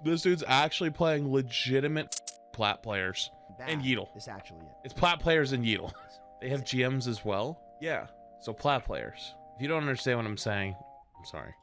This dude's actually playing legitimate plat players and Yeetle. It's actually it. It's plat players and Yeetle. They have GMs as well. Yeah. So plat players. If you don't understand what I'm saying, I'm sorry.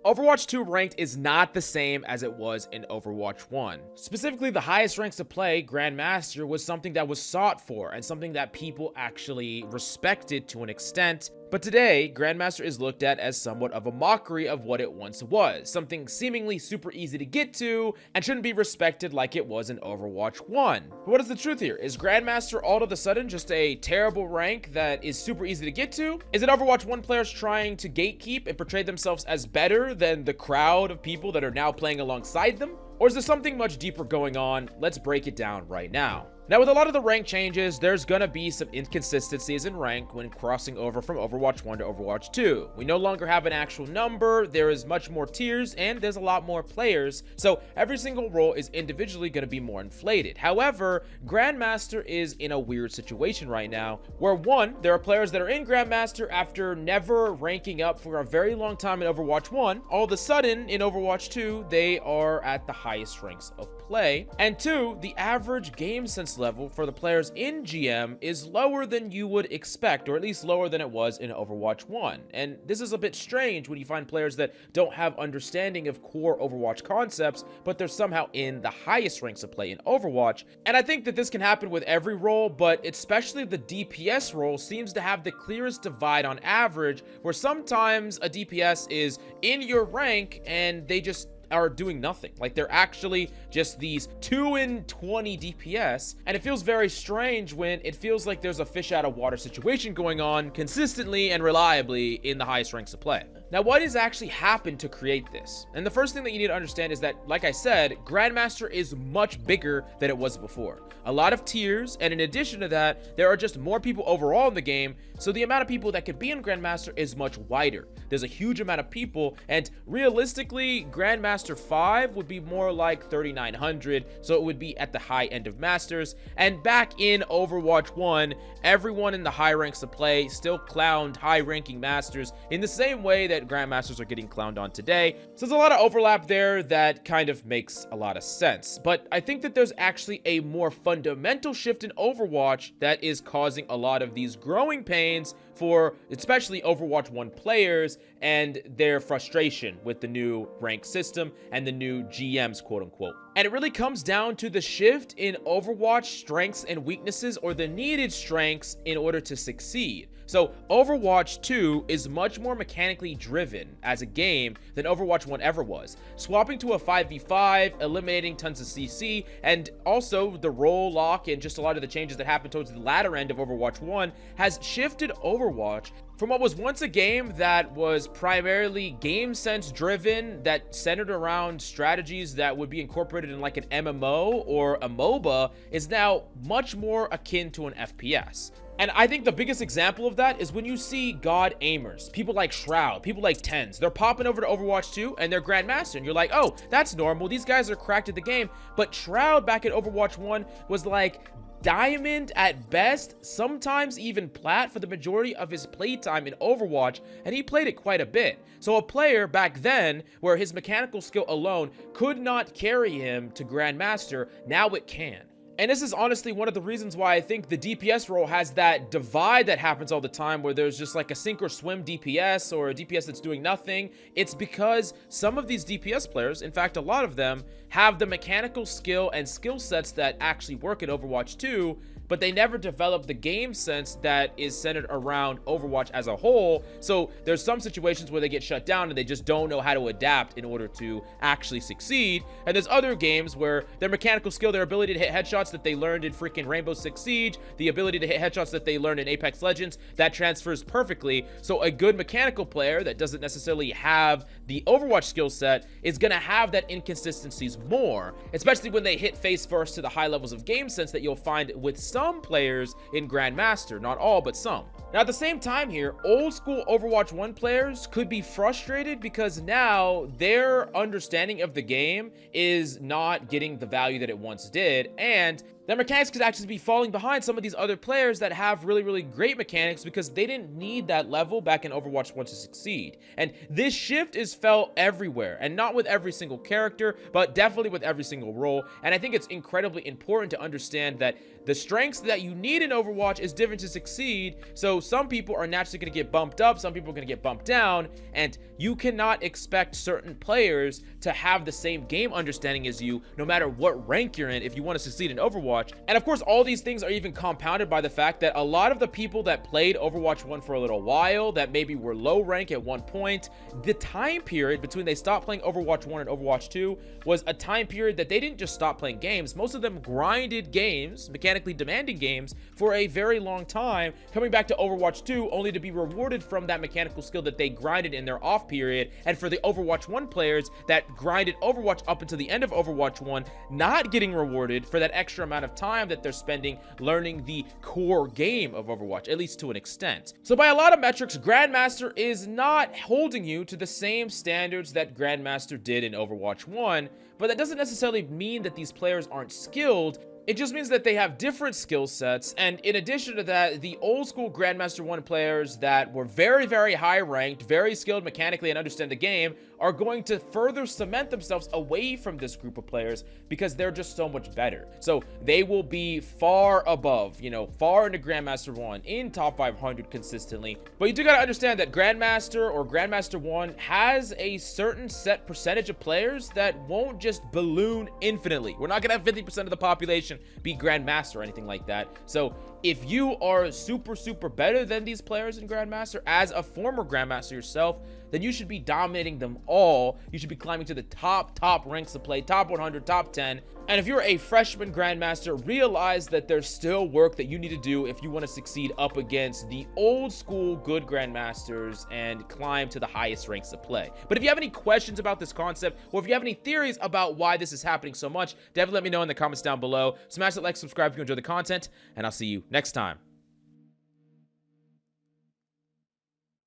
Overwatch 2 ranked is not the same as it was in Overwatch 1. Specifically, the highest ranks to play, Grandmaster, was something that was sought for and something that people actually respected to an extent. But today, Grandmaster is looked at as somewhat of a mockery of what it once was, something seemingly super easy to get to and shouldn't be respected like it was in Overwatch 1. But what is the truth here? Is Grandmaster all of a sudden just a terrible rank that is super easy to get to? Is it Overwatch 1 players trying to gatekeep and portray themselves as better than the crowd of people that are now playing alongside them? Or is there something much deeper going on? Let's break it down right now. Now, with a lot of the rank changes, there's gonna be some inconsistencies in rank when crossing over from Overwatch 1 to Overwatch 2. We no longer have an actual number, there is much more tiers, and there's a lot more players, so every single role is individually gonna be more inflated. However, Grandmaster is in a weird situation right now, where one, there are players that are in Grandmaster after never ranking up for a very long time in Overwatch 1. All of a sudden, in Overwatch 2, they are at the highest ranks of play. And two, the average game sense level for the players in GM is lower than you would expect, or at least lower than it was in Overwatch 1. And this is a bit strange when you find players that don't have understanding of core Overwatch concepts, but they're somehow in the highest ranks of play in Overwatch. And I think that this can happen with every role, but especially the DPS role seems to have the clearest divide on average, where sometimes a DPS is in your rank and they just are doing nothing. Like, they're actually just these 2 in 20 DPS, and it feels very strange when it feels like there's a fish out of water situation going on consistently and reliably in the highest ranks of play. Now, what has actually happened to create this? And the first thing that you need to understand is that, like I said, Grandmaster is much bigger than it was before. A lot of tiers, and in addition to that, there are just more people overall in the game, so the amount of people that could be in Grandmaster is much wider. There's a huge amount of people, and realistically, Grandmaster 5 would be more like 3,900, so it would be at the high end of Masters. And back in Overwatch 1, everyone in the high ranks of play still clowned high-ranking Masters in the same way that Grandmasters are getting clowned on today. So there's a lot of overlap there that kind of makes a lot of sense. But I think that there's actually a more fundamental shift in Overwatch that is causing a lot of these growing pains for especially Overwatch 1 players and their frustration with the new rank system and the new GMs, quote unquote. And it really comes down to the shift in Overwatch strengths and weaknesses, or the needed strengths in order to succeed. So Overwatch 2 is much more mechanically driven as a game than Overwatch 1 ever was. Swapping to a 5v5, eliminating tons of CC, and also the role lock and just a lot of the changes that happened towards the latter end of Overwatch 1 has shifted Overwatch from what was once a game that was primarily game sense driven, that centered around strategies that would be incorporated in like an MMO or a MOBA, is now much more akin to an FPS. And I think the biggest example of that is when you see God aimers, people like Shroud, people like Tens, they're popping over to Overwatch 2 and they're Grandmaster, and you're like, oh, that's normal, these guys are cracked at the game. But Shroud back at Overwatch 1 was like Diamond at best, sometimes even Plat for the majority of his playtime in Overwatch, and he played it quite a bit. So a player back then, where his mechanical skill alone could not carry him to Grandmaster, now it can. And this is honestly one of the reasons why I think the DPS role has that divide that happens all the time, where there's just like a sink or swim DPS or a DPS that's doing nothing. It's because some of these DPS players, in fact a lot of them, have the mechanical skill and skill sets that actually work in Overwatch 2, but they never develop the game sense that is centered around Overwatch as a whole. So there's some situations where they get shut down and they just don't know how to adapt in order to actually succeed. And there's other games where their mechanical skill, their ability to hit headshots that they learned in freaking Rainbow Six Siege, the ability to hit headshots that they learned in Apex Legends, that transfers perfectly. So a good mechanical player that doesn't necessarily have the Overwatch skill set is gonna have that inconsistencies more, especially when they hit face first to the high levels of game sense that you'll find with some players in Grandmaster, not all, but some. Now, at the same time here, old school Overwatch 1 players could be frustrated because now their understanding of the game is not getting the value that it once did, and their mechanics could actually be falling behind some of these other players that have really, really great mechanics because they didn't need that level back in Overwatch 1 to succeed. And this shift is felt everywhere, and not with every single character, but definitely with every single role. And I think it's incredibly important to understand that the strengths that you need in Overwatch is different to succeed. So some people are naturally going to get bumped up, some people are going to get bumped down, and you cannot expect certain players to have the same game understanding as you, no matter what rank you're in, if you want to succeed in Overwatch. And of course, all these things are even compounded by the fact that a lot of the people that played Overwatch 1 for a little while, that maybe were low rank at one point, the time period between they stopped playing Overwatch 1 and Overwatch 2 was a time period that they didn't just stop playing games. Most of them grinded games, mechanically demanding games, for a very long time, coming back to Overwatch 2 only to be rewarded from that mechanical skill that they grinded in their off period. And for the Overwatch 1 players that grinded Overwatch up until the end of Overwatch 1, not getting rewarded for that extra amount of time that they're spending learning the core game of Overwatch, at least to an extent. So by a lot of metrics, Grandmaster is not holding you to the same standards that Grandmaster did in Overwatch 1, but that doesn't necessarily mean that these players aren't skilled. It just means that they have different skill sets, and in addition to that, the old school Grandmaster 1 players that were very, very high ranked, very skilled mechanically and understand the game, are going to further cement themselves away from this group of players because they're just so much better. So they will be far above, far into Grandmaster 1, in top 500 consistently. But you do gotta understand that Grandmaster or Grandmaster 1 has a certain set percentage of players that won't just balloon infinitely. We're not gonna have 50% of the population be Grandmaster or anything like that. So if you are super, super better than these players in Grandmaster, as a former Grandmaster yourself, then you should be dominating them all. You should be climbing to the top ranks to play, top 100, top 10. And if you're a freshman Grandmaster, realize that there's still work that you need to do if you want to succeed up against the old school good Grandmasters and climb to the highest ranks to play. But if you have any questions about this concept, or if you have any theories about why this is happening so much, definitely let me know in the comments down below. Smash that like, subscribe if you enjoy the content, and I'll see you next time.